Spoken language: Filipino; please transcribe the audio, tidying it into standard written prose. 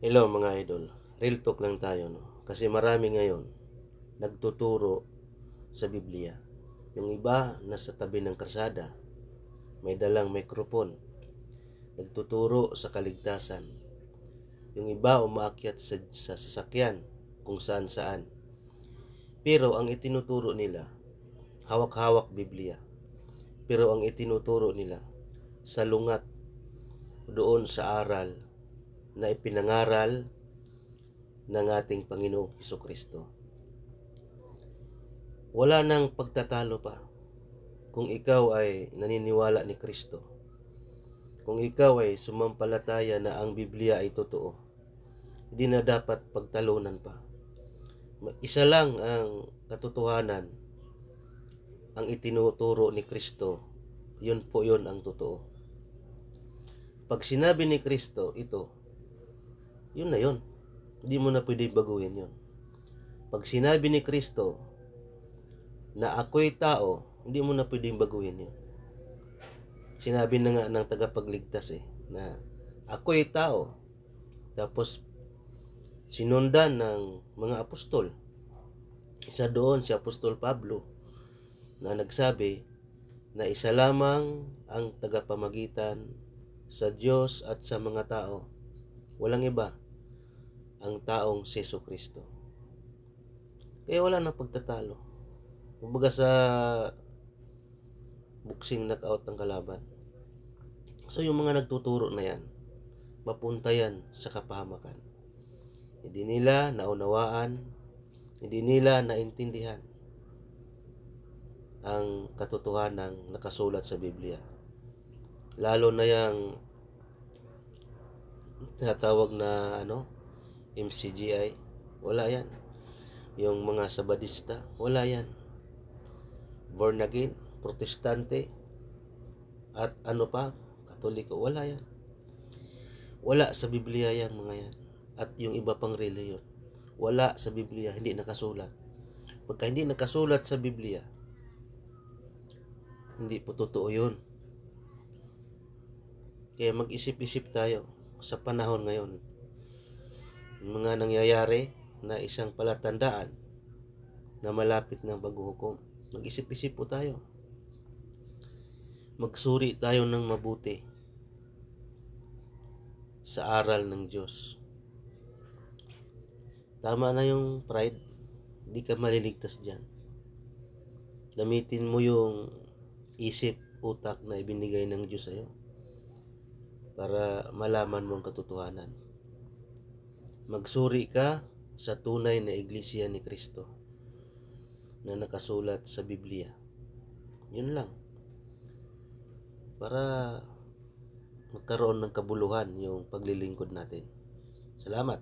Hello mga idol, real talk lang tayo, no? Kasi marami ngayon nagtuturo sa Biblia. Yung iba nasa tabi ng kalsada, may dalang mikrofon, nagtuturo sa kaligtasan. Yung iba umaakyat sa sasakyan kung saan saan. Pero ang itinuturo nila, hawak-hawak Biblia. Pero ang itinuturo nila, salungat doon sa aral na ipinangaral ng ating Panginoong Hesukristo. Wala nang pagtatalo pa kung ikaw ay naniniwala ni Kristo. Kung ikaw ay sumampalataya na ang Biblia ay totoo, hindi na dapat pagtalunan pa. Isa lang ang katotohanan, ang itinuturo ni Kristo, yun po yun ang totoo. Pag sinabi ni Kristo ito, yun na yun. Hindi mo na pwede baguhin yun. Pag sinabi ni Kristo na ako'y tao, hindi mo na pwedeng baguhin yun. Sinabi na nga ng tagapagligtas na ako'y tao. Tapos sinundan ng mga apostol. Isa doon si Apostol Pablo na nagsabi na isa lamang ang tagapamagitan sa Diyos at sa mga tao. Walang iba, ang taong si Jesucristo. Kaya wala nang pagtatalo. Kumbaga sa boxing knockout ng kalaban. So yung mga nagtuturo na yan, mapunta yan sa kapahamakan. Hindi nila naunawaan, hindi nila naintindihan ang katotohanan nakasulat sa Biblia. Lalo na yung tinatawag na MCGI, wala yan. Yung mga Sabadista, wala yan. Born again, Protestante, at Katoliko, wala yan. Wala sa Biblia yan mga yan. At yung iba pang reliyon, wala sa Biblia, hindi nakasulat. Pagka hindi nakasulat sa Biblia, hindi po totoo yun. Kaya mag-isip-isip tayo sa panahon ngayon. Mga nangyayari na isang palatandaan na malapit ng paghuhukom. Mag-isip-isip po tayo. Magsuri tayo ng mabuti sa aral ng Diyos. Tama na yung pride. Hindi ka maliligtas dyan. Gamitin mo yung isip, utak na ibinigay ng Diyos sa'yo para malaman mo ang katotohanan. Magsuri ka sa tunay na iglesia ni Kristo na nakasulat sa Biblia. Yun lang. Para magkaroon ng kabuluhan yung paglilingkod natin. Salamat.